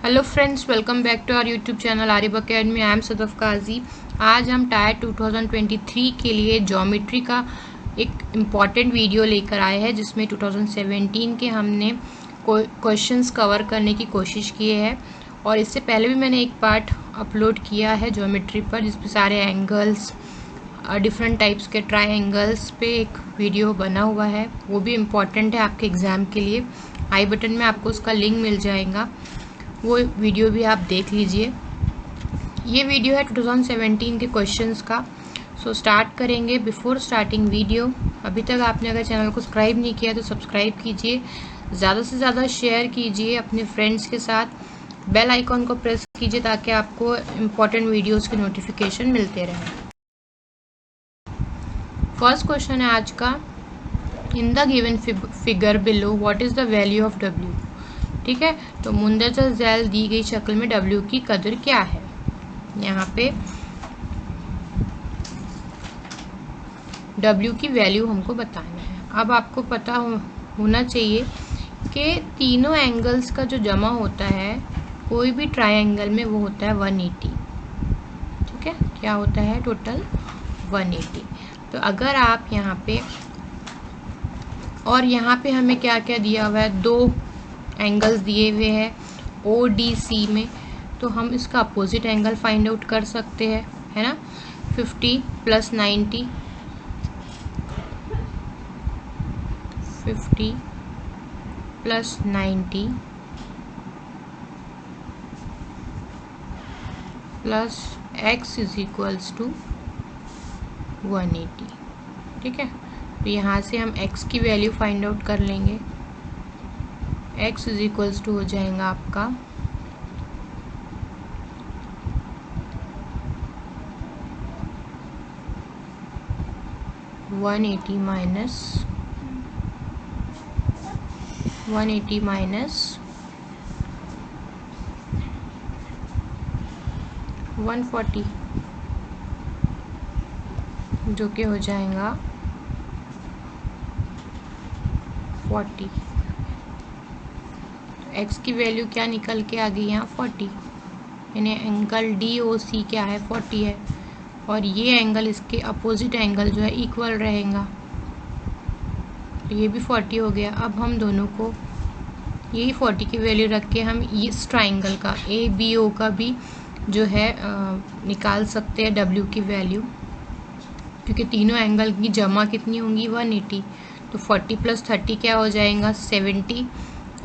Hello friends, welcome back to our YouTube channel Arif academy. I am Sadaf Qazi. आज हम tyre 2023 के लिए ज्योमेट्री का एक इम्पॉर्टेंट वीडियो लेकर आए हैं, जिसमें 2017 के हमने क्वेश्चंस कवर करने की कोशिश की है। और इससे पहले भी मैंने एक पार्ट अपलोड किया है ज्योमेट्री पर, जिसमें सारे एंगल्स, डिफरेंट टाइप्स के ट्रायंगल्स पे एक वीडियो बना हुआ है। वो भी इम्पॉर्टेंट है आपके एग्ज़ाम के लिए। आई बटन में आपको उसका लिंक मिल जाएगा, वो वीडियो भी आप देख लीजिए। ये वीडियो है 2017 के क्वेश्चंस का। सो स्टार्ट करेंगे। बिफोर स्टार्टिंग वीडियो, अभी तक आपने अगर चैनल को सब्सक्राइब नहीं किया तो सब्सक्राइब कीजिए, ज़्यादा से ज़्यादा शेयर कीजिए अपने फ्रेंड्स के साथ। बेल आइकॉन को प्रेस कीजिए ताकि आपको इम्पॉर्टेंट वीडियोज़ के नोटिफिकेशन मिलते रहें। फर्स्ट क्वेश्चन है आज का, in the given figure below what is the value of W. ठीक है, तो मुंदरजा झैल दी गई शक्ल में W की कदर क्या है। यहाँ पे W की वैल्यू हमको बताना है। अब आपको पता होना चाहिए कि तीनों एंगल्स का जो जमा होता है कोई भी ट्रायंगल में, वो होता है 180। ठीक है, क्या होता है टोटल 180। तो अगर आप यहाँ पे, और यहाँ पे हमें क्या क्या दिया हुआ है, दो एंगल्स दिए हुए हैं ODC में, तो हम इसका अपोजिट एंगल फाइंड आउट कर सकते हैं, है ना। 50 + 90, 50 + 90 प्लस x = 180। ठीक है, तो यहाँ से हम x की वैल्यू फाइंड आउट कर लेंगे। x = हो जाएगा आपका 180 माइनस 140, जो कि हो जाएगा 40। x की वैल्यू क्या निकल के आ गई यहाँ 40, यानी एंगल DOC क्या है 40 है, और ये एंगल इसके अपोजिट एंगल जो है इक्वल रहेगा, तो ये भी 40 हो गया। अब हम दोनों को यही 40 की वैल्यू रख के हम इस ट्राइंगल का ABO का भी जो है निकाल सकते हैं W की वैल्यू, क्योंकि तीनों एंगल की जमा कितनी होंगी 180। तो 40 + 30 क्या हो जाएगा 70,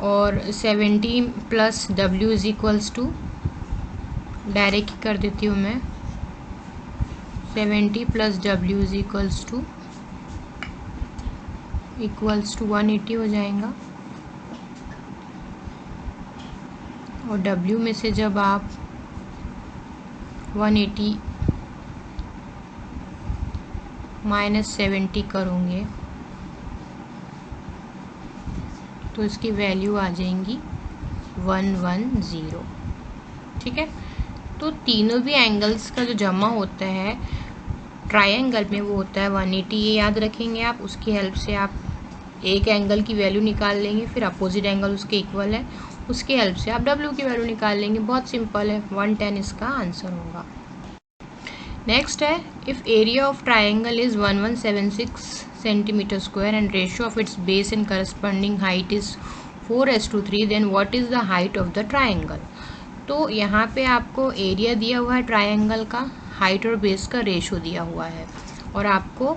और 70 + W = डायरेक्ट ही कर देती हूँ मैं, 70 + W = 180 हो जाएगा। और W में से जब आप 180 - 70 करोगे तो इसकी वैल्यू आ जाएंगी 110। ठीक है, तो तीनों भी एंगल्स का जो जमा होता है ट्रायंगल में वो होता है 180। ये याद रखेंगे आप, उसकी हेल्प से आप एक एंगल की वैल्यू निकाल लेंगे, फिर अपोजिट एंगल उसके इक्वल है, उसकी हेल्प से आप W की वैल्यू निकाल लेंगे। बहुत सिंपल है, 110 इसका आंसर होगा। नेक्स्ट है, if area of triangle is 1176 cm² and ratio of its base and corresponding height is 4:3, then what is the height of the triangle। तो यहाँ पे आपको एरिया दिया हुआ है ट्रायंगल का, हाइट और बेस का रेशो दिया हुआ है, और आपको,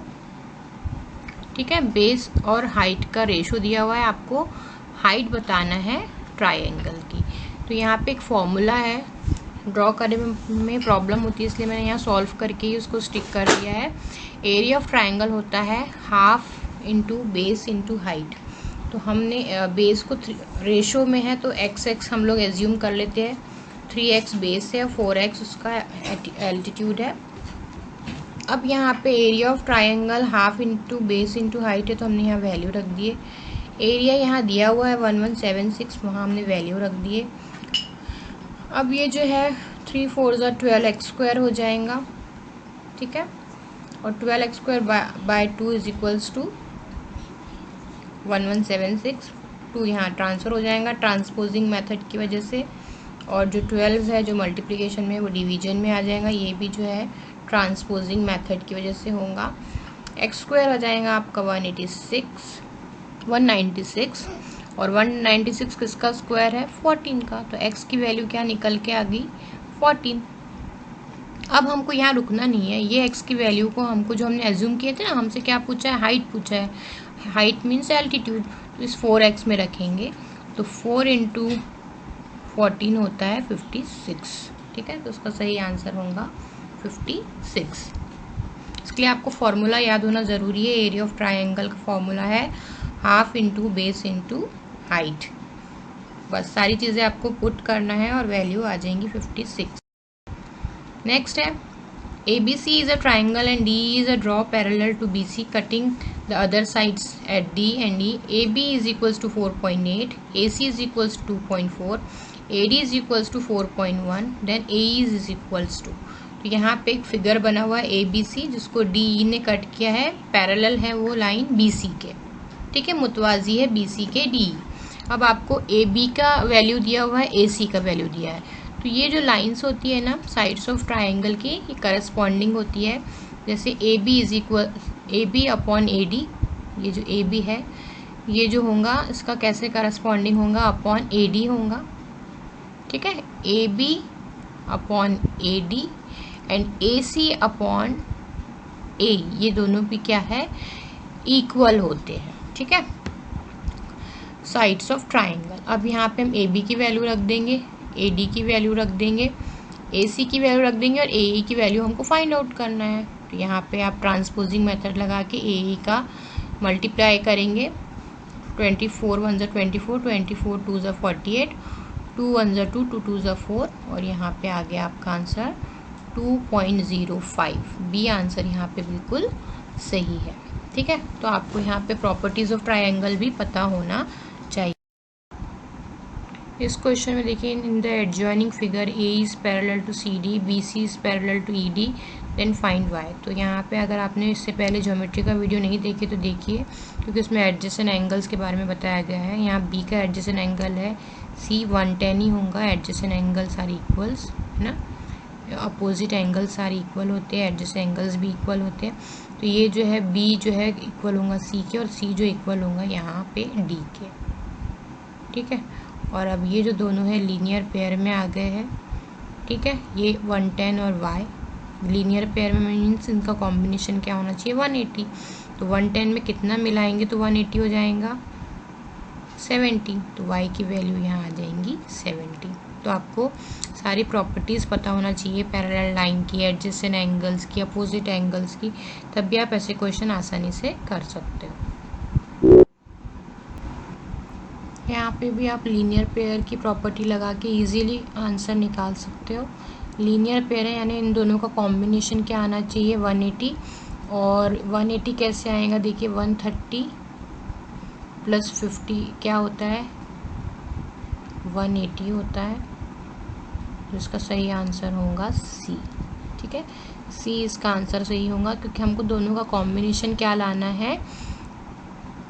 ठीक है, बेस और हाइट का रेशो दिया हुआ है, आपको हाइट बताना है ट्रायंगल की। तो यहाँ पे एक फॉर्मूला है, ड्रॉ करने में प्रॉब्लम होती है इसलिए मैंने यहाँ सॉल्व करके ही उसको स्टिक कर दिया है। एरिया ऑफ ट्रायंगल होता है ½ × बेस × हाइट। तो हमने बेस को रेशो में है तो x हम लोग एज्यूम कर लेते हैं, 3x बेस है, 4x उसका एल्टीट्यूड है। अब यहाँ पे area of triangle ½ × base × height है, तो हमने यहाँ वैल्यू रख दिए। एरिया यहाँ दिया हुआ है 1176, वहाँ हमने वैल्यू रख दिए। अब ये जो है 3 4 12x² हो जाएगा। ठीक है, और 12x² / 2 = 1176। 2 यहाँ ट्रांसफ़र हो जाएगा ट्रांसपोजिंग मेथड की वजह से, और जो 12 है जो मल्टीप्लिकेशन में वो डिवीजन में आ जाएगा। ये भी जो है ट्रांसपोजिंग मेथड की वजह से होगा। एक्स स्क्वायर आ जाएगा आपका 196 और 196 किसका स्क्वायर है 14 का, तो x की वैल्यू क्या निकल के आ गई 14। अब हमको यहाँ रुकना नहीं है, ये x की वैल्यू को हमको जो हमने एज्यूम किए थे ना, हमसे क्या पूछा है हाइट पूछा है, हाइट मीन्स एल्टीट्यूड, तो इस 4x में रखेंगे तो 4 इंटू 14 होता है 56, ठीक है, तो उसका सही आंसर होगा 56। इसके लिए आपको फॉर्मूला याद होना ज़रूरी है। एरिया ऑफ ट्राइंगल का फॉर्मूला है half into base into height. बस सारी चीज़ें आपको पुट करना है और वैल्यू आ जाएंगी 56। नेक्स्ट है ABC is a triangle and DE is a draw parallel to BC cutting the other sides at D and E. AB is equals to 4.8, AC is equals to 2.4, AD is equals to 4.1, then AE is equals to, तो यहाँ पे एक figure बना हुआ है ABC जिसको DE ने cut किया है, पैरेलल है वो लाइन BC के, ठीक है, मुतवाजी है BC के DE। अब आपको AB का वैल्यू दिया हुआ है, AC का वैल्यू दिया है, तो ये जो लाइंस होती है ना साइड्स ऑफ ट्राइंगल की, ये करस्पॉन्डिंग होती है। जैसे AB is equal AB upon AD, ये जो AB है ये जो होगा इसका कैसे करस्पॉन्डिंग होगा अपॉन AD होगा, ठीक है, AB upon AD and AC upon A, ये दोनों भी क्या है इक्वल होते हैं, ठीक है, साइड्स ऑफ ट्राइंगल। अब यहाँ पे हम AB की वैल्यू रख देंगे, AD की वैल्यू रख देंगे, AC की वैल्यू रख देंगे और AE की वैल्यू हमको फाइंड आउट करना है। तो यहाँ पे आप ट्रांसपोजिंग मेथड लगा के AE का मल्टीप्लाई करेंगे, 24 1 ज़ा 24, 24 2 ज़ा 48, 2 1 ज़ा 2, 2 2 ज़ा 4 और यहाँ पे आ गया आपका आंसर 2.05। बी आंसर यहाँ पे बिल्कुल सही है, ठीक है। तो आपको यहाँ पे प्रॉपर्टीज ऑफ ट्राइंगल भी पता होना चाहिए। इस क्वेश्चन में देखिए, in the adjoining figure A is parallel to C D, B C is parallel to E D, then find Y. तो यहाँ पे अगर आपने इससे पहले ज्योमेट्री का वीडियो नहीं देखी तो देखिए, क्योंकि उसमें एडजेसेंट एंगल्स के बारे में बताया गया है। यहाँ बी का एडजेसेंट एंगल है सी, 110 ही होगा, एडजेसेंट एंगल्स आर इक्वल्स, है ना, अपोजिट एंगल्स आर इक्वल होते हैं, एडजेसेंट एंगल्स भी इक्वल होते हैं। तो ये जो है बी जो है इक्वल होगा सी के और सी जो इक्वल होगा यहाँ पे डी के, ठीक है। और अब ये जो दोनों है लीनियर पेयर में आ गए हैं, ठीक है, ये 110 और y लीनियर पेयर में मीन्स इनका कॉम्बिनेशन क्या होना चाहिए 180। तो 110 में कितना मिलाएंगे तो 180 हो जाएगा 70, तो y की वैल्यू यहाँ आ जाएंगी 70। तो आपको सारी प्रॉपर्टीज़ पता होना चाहिए पैरेलल लाइन की, एडजेसेंट एंगल्स की, अपोजिट एंगल्स की, तब भी आप ऐसे क्वेश्चन आसानी से कर सकते हो। यहाँ पे भी आप लीनियर पेयर की प्रॉपर्टी लगा के इजीली आंसर निकाल सकते हो। लीनियर पेयर है यानी इन दोनों का कॉम्बिनेशन क्या आना चाहिए 180, और 180 कैसे आएगा देखिए 130 प्लस 50 क्या होता है 180 होता है, जिसका सही आंसर होगा सी, ठीक है, सी इसका आंसर सही होगा क्योंकि हमको दोनों का कॉम्बिनेशन क्या लाना है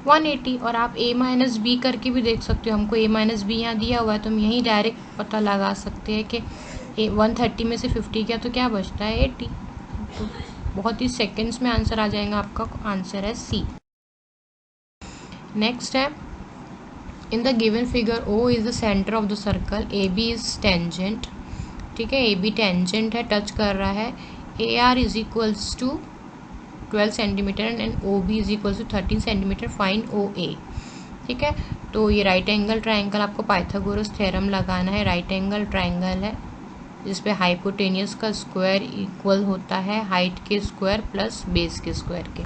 180। और आप a माइनस बी करके भी देख सकते हो, हमको a माइनस बी यहाँ दिया हुआ है तो हम यहीं डायरेक्ट पता लगा सकते हैं कि 130 में से 50 किया तो क्या बचता है 80, तो बहुत ही सेकेंड्स में आंसर आ जाएगा, आपका आंसर है सी। नेक्स्ट है, in the given figure O is the centre of the circle, AB is tangent, ठीक है, AB टेंजेंट है, टच कर रहा है, AR is equals to 12 centimetre and OB is equals to 13 centimetre, find OA, ठीक है। तो ये राइट एंगल ट्राइंगल आपको पाइथागोरस थ्योरम लगाना है। राइट एंगल ट्राइंगल है जिसपे हाइपोटेनियस का स्क्वायर इक्वल होता है हाइट के स्क्वायर प्लस बेस के स्क्वायर के।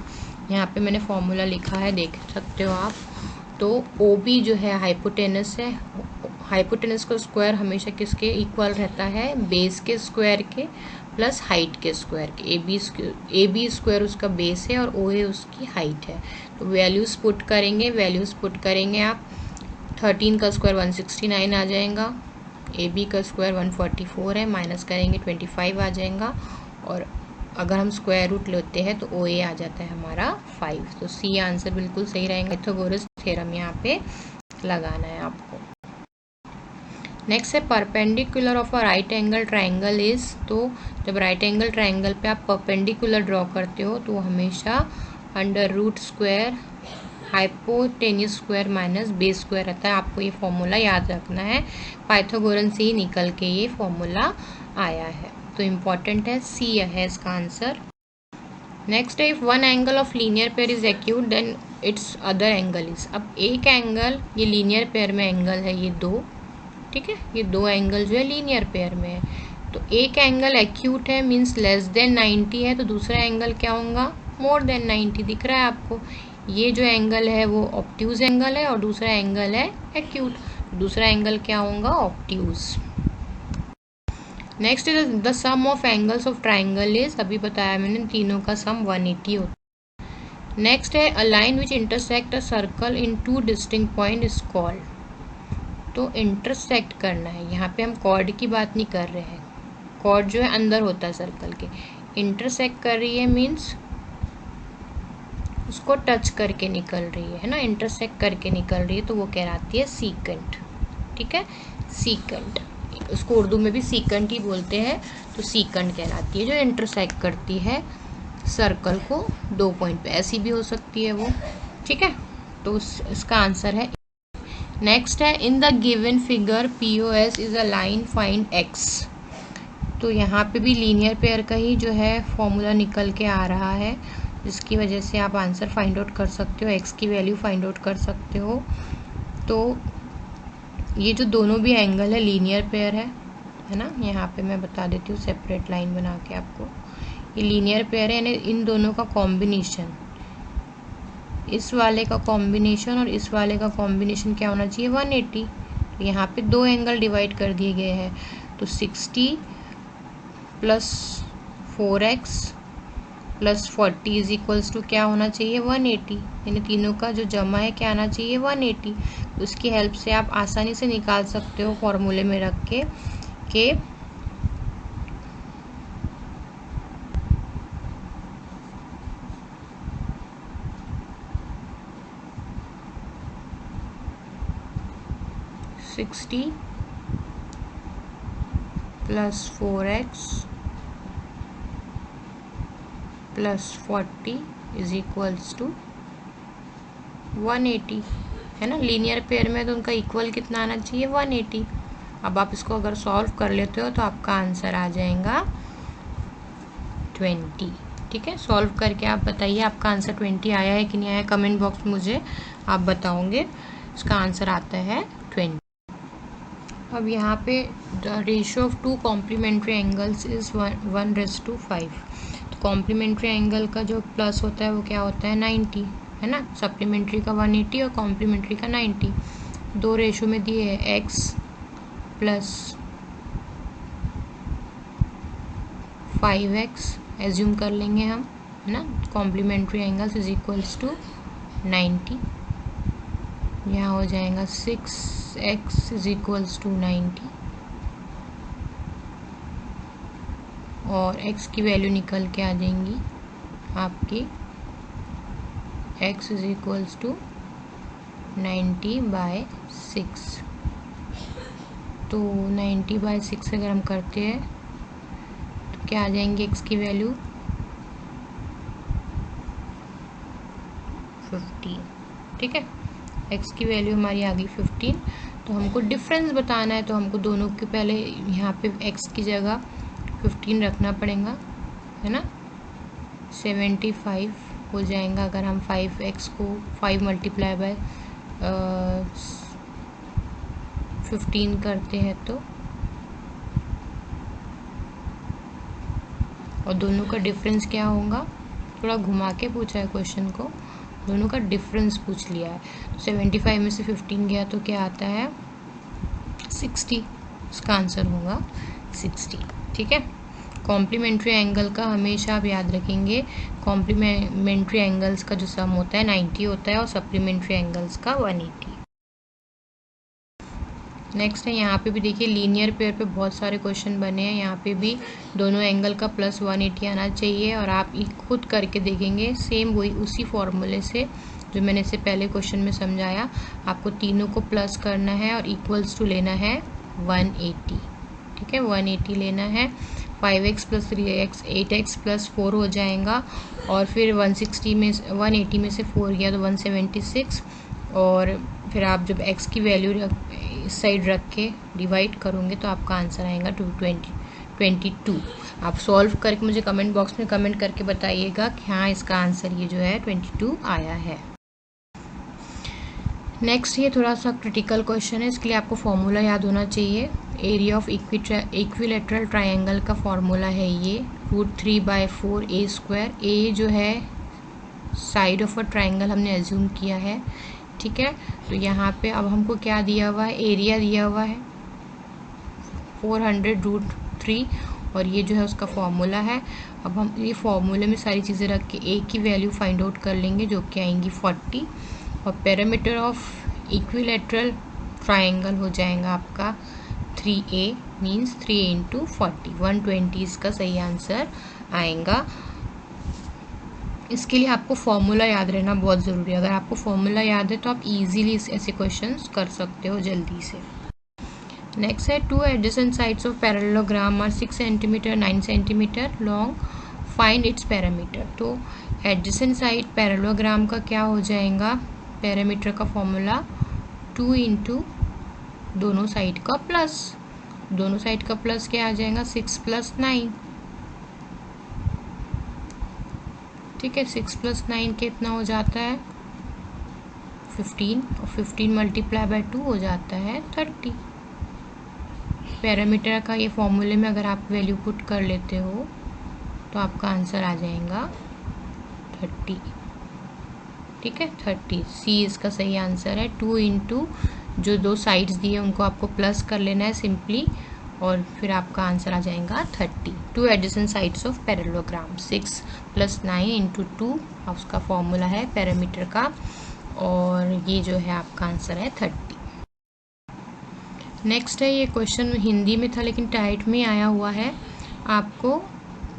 यहाँ पे मैंने फॉर्मूला लिखा है, देख सकते हो आप। तो OB जो है हाइपोटेनस है, हाइपोटेनस का स्क्वायर हमेशा किसके इक्वल रहता है बेस के स्क्वायर के प्लस हाइट के स्क्वायर के। AB स्क्वायर उसका बेस है और OA उसकी हाइट है। तो वैल्यूज़ पुट करेंगे आप 13 का स्क्वायर 169 आ जाएगा, AB का स्क्वायर 144 है, माइनस करेंगे 25 आ जाएगा, और अगर हम स्क्वायर रूट लेते हैं तो OA आ जाता है हमारा 5। तो सी आंसर बिल्कुल सही रहेगा। पाइथागोरस थ्योरम यहाँ पे लगाना है आपको। नेक्स्ट है perpendicular of a right angle triangle is, तो जब राइट एंगल ट्राइंगल पे आप परपेंडिकुलर ड्रॉ करते हो तो हमेशा under root square hypotenuse square minus base square रहता है। आपको ये फॉर्मूला याद रखना है, पाइथागोरन से ही निकल के ये फॉर्मूला आया है, तो इम्पॉर्टेंट है, सी है इसका आंसर। नेक्स्ट है if one angle of linear pair is acute then its other angle is. अब एक एंगल, ये लीनियर पेयर में एंगल है ये दो, ठीक है, ये दो एंगल जो है लीनियर पेयर में है, तो एक एंगल एक्यूट है मीन्स लेस देन 90 है, तो दूसरा एंगल क्या होगा, मोर देन 90। दिख रहा है आपको, ये जो एंगल है वो ऑब्ट्यूज एंगल है और दूसरा एंगल है एक्यूट, दूसरा एंगल क्या होगा, obtuse. Next is the sum of angles of triangle is, अभी बताया मैंने, तीनों का सम 180 होता है। नेक्स्ट है a line which intersect a circle in two distinct point is called, तो इंटरसेक्ट करना है, यहाँ पे हम कॉर्ड की बात नहीं कर रहे हैं, कॉर्ड जो है अंदर होता है सर्कल के, इंटरसेक्ट कर रही है मीन्स उसको टच करके निकल रही है ना, इंटरसेक्ट करके निकल रही है, तो वो कहलाती है सीकेंट, ठीक है, सीकेंट, उसको उर्दू में भी सीकेंट ही बोलते हैं, तो सीकेंट कहलाती है जो इंटरसेक्ट करती है सर्कल को दो पॉइंट पे, ऐसी भी हो सकती है वो, ठीक है, तो इसका आंसर है। नेक्स्ट है in the given figure POS is a line find x, तो यहाँ पे भी लीनियर पेयर का ही जो है फॉर्मूला निकल के आ रहा है, जिसकी वजह से आप आंसर फाइंड आउट कर सकते हो, x की वैल्यू फाइंड आउट कर सकते हो। तो ये जो दोनों भी एंगल है लीनियर पेयर है ना, यहाँ पे मैं बता देती हूँ सेपरेट लाइन बना के आपको, ये लीनियर पेयर है, यानी इन दोनों का कॉम्बिनेशन, इस वाले का कॉम्बिनेशन और इस वाले का कॉम्बिनेशन क्या होना चाहिए, 180। तो यहाँ पे दो एंगल डिवाइड कर दिए गए हैं, तो 60 plus 4x plus 40 is equals to क्या होना चाहिए, 180, यानी तीनों का जो जमा है क्या आना चाहिए, 180। तो उसकी हेल्प से आप आसानी से निकाल सकते हो फॉर्मूले में रख के कि sixty plus 4x plus 40 is equals to 180, है ना, लीनियर पेयर में तो उनका इक्वल कितना आना चाहिए, 180। अब आप इसको अगर सॉल्व कर लेते हो तो आपका आंसर आ जाएगा 20, ठीक है, सॉल्व करके आप बताइए आपका आंसर 20 आया है कि नहीं आया, कमेंट बॉक्स में मुझे आप बताओगे, इसका आंसर आता है 20। अब यहाँ पे the ratio of two complementary angles is 1:5, तो कॉम्प्लीमेंट्री एंगल का जो प्लस होता है वो क्या होता है, 90, है ना, सप्लीमेंट्री का 180 और कॉम्प्लीमेंट्री का 90, दो रेशो में दिए है x प्लस 5x एज्यूम कर लेंगे हम, है ना, complementary angles is equals to 90, यहाँ हो जाएगा 6x इज इक्वल्स टू 90 और x की वैल्यू निकल के आ जाएंगी आपकी, x इज इक्वल्स टू 90/6, तो 90/6 अगर हम करते हैं तो क्या आ जाएंगी x की वैल्यू 15, ठीक है, x की वैल्यू हमारी आ गई 15। तो हमको डिफरेंस बताना है, तो हमको दोनों के पहले यहाँ पे x की जगह 15 रखना पड़ेगा, है ना, 75 हो जाएगा अगर हम 5x को 5 मल्टीप्लाई बाय 15 करते हैं तो, और दोनों का डिफरेंस क्या होगा, थोड़ा घुमा के पूछा है क्वेश्चन को, दोनों का डिफरेंस पूछ लिया है, तो 75 में से 15 गया तो क्या आता है 60, इसका आंसर होगा 60, ठीक है। कॉम्प्लीमेंट्री एंगल का हमेशा आप याद रखेंगे, कॉम्प्लीमेंट्री एंगल्स का जो सम होता है 90 होता है और सप्लीमेंट्री एंगल्स का 180। नेक्स्ट है यहाँ पे भी देखिए लीनियर पेयर पे बहुत सारे क्वेश्चन बने हैं, यहाँ पे भी दोनों एंगल का प्लस 180 आना चाहिए, और आप खुद करके देखेंगे सेम वही उसी फॉर्मूले से जो मैंने इससे पहले क्वेश्चन में समझाया, आपको तीनों को प्लस करना है और इक्वल्स टू लेना है 180, ठीक है 180 लेना है। 5x + 3x 8x + 4 हो जाएगा, और फिर 180 में से 4 गया तो 176, और फिर आप जब x की वैल्यू इस साइड रख के डिवाइड करोगे तो आपका आंसर आएगा 22। आप सॉल्व करके मुझे कमेंट बॉक्स में कमेंट करके बताइएगा कि हाँ इसका आंसर ये जो है 22 आया है। नेक्स्ट ये थोड़ा सा क्रिटिकल क्वेश्चन है, इसके लिए आपको फॉर्मूला याद होना चाहिए। एरिया ऑफ इक्विलेटरल ट्रायंगल का फॉर्मूला है ये √3/4a²। ए जो है साइड ऑफ अ ट्रायंगल हमने एज्यूम किया है, ठीक है। तो यहाँ पे अब हमको क्या दिया हुआ है, एरिया दिया हुआ है 400√3, और ये जो है उसका फॉर्मूला है। अब हम ये फॉर्मूले में सारी चीज़ें रख के ए की वैल्यू फाइंड आउट कर लेंगे जो कि आएंगी 40, और पेरीमीटर ऑफ इक्विलेटरल ट्रायंगल हो जाएगा आपका 3a, मीन्स 3 × 40, 120 इसका सही आंसर आएगा। इसके लिए आपको फॉर्मूला याद रहना बहुत ज़रूरी है। अगर आपको फॉर्मूला याद है तो आप इजीली ऐसे क्वेश्चंस कर सकते हो जल्दी से। नेक्स्ट है 2 adjacent sides of parallelogram are 6 centimetre 9 centimetre long, find its parameter. तो एडजेसेंट साइड पैरेललोग्राम का क्या हो जाएगा, पैरामीटर का फॉर्मूला 2 × दोनों साइड का प्लस, दोनों साइड का प्लस क्या आ जाएगा 6 + 9, ठीक है। 6 + 9 कितना हो जाता है 15, और 15 × 2 हो जाता है 30। पैरामीटर का ये फॉर्मूले में अगर आप वैल्यू पुट कर लेते हो तो आपका आंसर आ जाएगा 30, ठीक है 30। सी इसका सही आंसर है। 2 × जो दो साइड्स दिए उनको आपको प्लस कर लेना है सिंपली, और फिर आपका आंसर आ जाएगा 30। 2 एडजेसेंट साइड्स ऑफ पैरेललोग्राम, 6 + 9 × 2 उसका फॉर्मूला है पैरामीटर का, और ये जो है आपका आंसर है 30। नेक्स्ट है, ये क्वेश्चन हिंदी में था लेकिन टाइट में आया हुआ है। आपको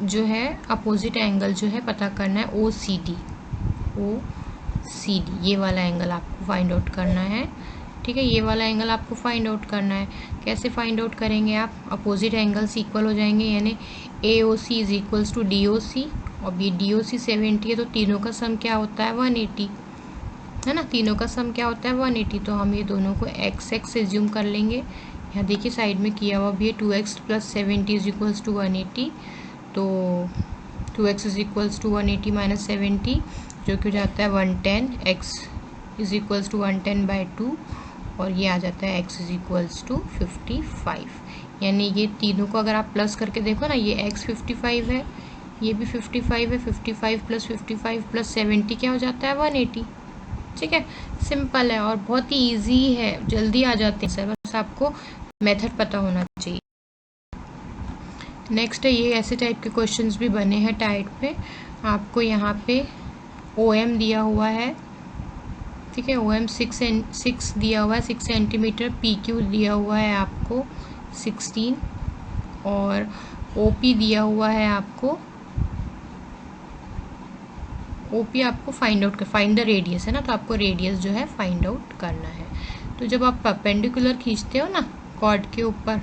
जो है अपोजिट एंगल जो है पता करना है, OCD, ये वाला एंगल आपको फाइंड आउट करना है, ठीक है। ये वाला एंगल आपको फाइंड आउट करना है। कैसे फाइंड आउट करेंगे आप, अपोजिट एंगल्स इक्वल हो जाएंगे, यानी AOC = DOC, और ये DOC 70 है तो तीनों का सम क्या होता है 180, है ना। तीनों का सम क्या होता है 180, तो हम ये दोनों को x एज्यूम कर लेंगे। यहाँ देखिए साइड में किया हुआ भी है 2x + 70 = 180, तो 2x = 180 - 70 जो कि हो जाता है 110, x = 110/2, और ये आ जाता है x = 55। यानी ये तीनों को अगर आप प्लस करके देखो ना, ये x 55 है, ये भी 55 है, 55 + 55 + 70 क्या हो जाता है 180, ठीक है। सिंपल है और बहुत ही ईजी है, जल्दी आ जाते हैं सर, बस आपको मेथड पता होना चाहिए। नेक्स्ट है, ये ऐसे टाइप के क्वेश्चंस भी बने हैं टाइट पे। आपको यहाँ पे OM दिया हुआ है, ठीक है। OM 6 दिया हुआ है 6 सेंटीमीटर, PQ दिया हुआ है आपको 16, और OP दिया हुआ है आपको, OP आपको फाइंड द रेडियस है ना, तो आपको रेडियस जो है फाइंड आउट करना है। तो जब आप परपेंडिकुलर खींचते हो ना कॉर्ड के ऊपर,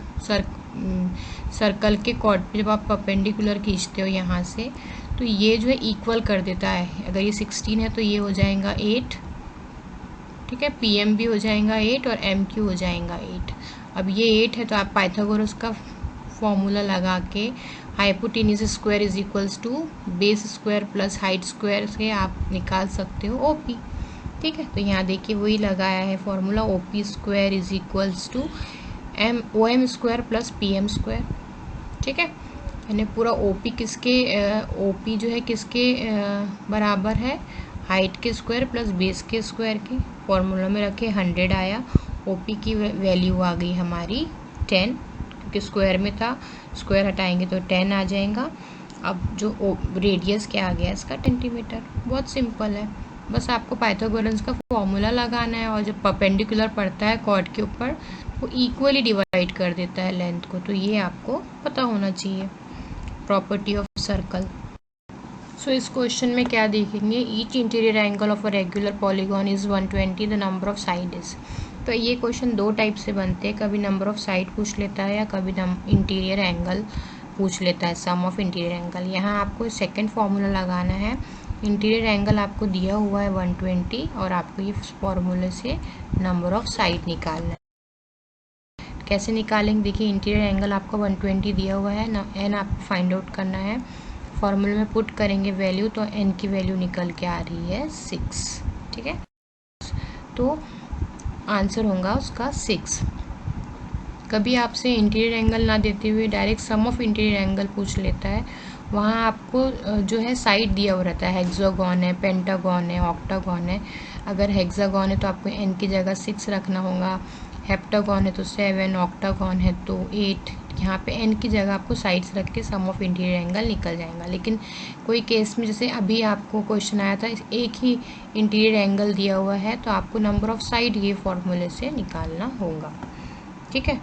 सर्कल के कॉर्ड पे जब आप परपेंडिकुलर खींचते हो यहाँ से, तो ये जो है इक्वल कर देता है। अगर ये 16 है तो ये हो जाएगा 8, ठीक है। PM भी हो जाएगा 8 और MQ हो जाएगा 8। अब ये 8 है तो आप पाइथागोरस का फॉर्मूला लगा के hypotenuse square = base square + height square से आप निकाल सकते हो OP, ठीक है। तो यहाँ देखिए वही लगाया है फॉर्मूला, OP² = OM² + PM², ठीक है। यानी पूरा OP जो है किसके बराबर है, हाइट के स्क्वायर प्लस बेस के स्क्वायर के। फॉर्मूला में रखे 100 आया, OP की वैल्यू आ गई हमारी 10, क्योंकि स्क्वायर में था, स्क्वायर हटाएंगे तो 10 आ जाएगा। अब जो रेडियस क्या आ गया इसका 10 सेंटीमीटर। बहुत सिंपल है, बस आपको पाइथागोरस का फॉर्मूला लगाना है, और जब परपेंडिकुलर पड़ता है कॉर्ड के ऊपर वो इक्वली डिवाइड कर देता है लेंथ को, तो ये आपको पता होना चाहिए, प्रॉपर्टी ऑफ सर्कल। सो इस क्वेश्चन में क्या देखेंगे, each interior angle of a regular polygon is 120, the number of side is. तो ये क्वेश्चन दो टाइप से बनते हैं, कभी नंबर ऑफ साइड पूछ लेता है या कभी इंटीरियर एंगल पूछ लेता है, सम ऑफ इंटीरियर एंगल। यहाँ आपको सेकंड फार्मूला लगाना है। इंटीरियर एंगल आपको दिया हुआ है 120 और आपको ये फार्मूले से नंबर ऑफ साइड निकालना है। कैसे निकालेंगे देखिए, इंटीरियर एंगल आपको 120 दिया हुआ है ना, एन आपको फाइंड आउट करना है। फार्मूले में पुट करेंगे वैल्यू, तो एन की वैल्यू निकल के आ रही है 6। ठीक है, तो आंसर होगा उसका 6। कभी आपसे इंटीरियर एंगल ना देते हुए direct sum of interior angle पूछ लेता है, वहाँ आपको जो है साइड दिया हुआ रहता है, हेक्सागोन है, पेंटागोन है, ऑक्टागोन है। अगर हेक्सागोन है तो आपको एन की जगह 6 रखना होगा, हेप्टागोन है तो 7, ऑक्टागोन है तो 8। यहाँ पे एन की जगह आपको साइड्स रख के सम ऑफ इंटीरियर एंगल निकल जाएगा। लेकिन कोई केस में जैसे अभी आपको क्वेश्चन आया था, एक ही इंटीरियर एंगल दिया हुआ है, तो आपको नंबर ऑफ साइड ये फॉर्मूले से निकालना होगा। ठीक है,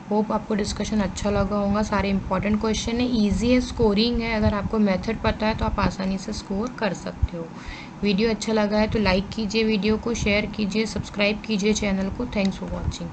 होप आपको डिस्कशन अच्छा लगा होगा। सारे इंपॉर्टेंट क्वेश्चन है, इजी है, स्कोरिंग है। अगर आपको मेथड पता है तो आप आसानी से स्कोर कर सकते हो। वीडियो अच्छा लगा है तो लाइक कीजिए, वीडियो को शेयर कीजिए, सब्सक्राइब कीजिए चैनल को। Thanks for watching.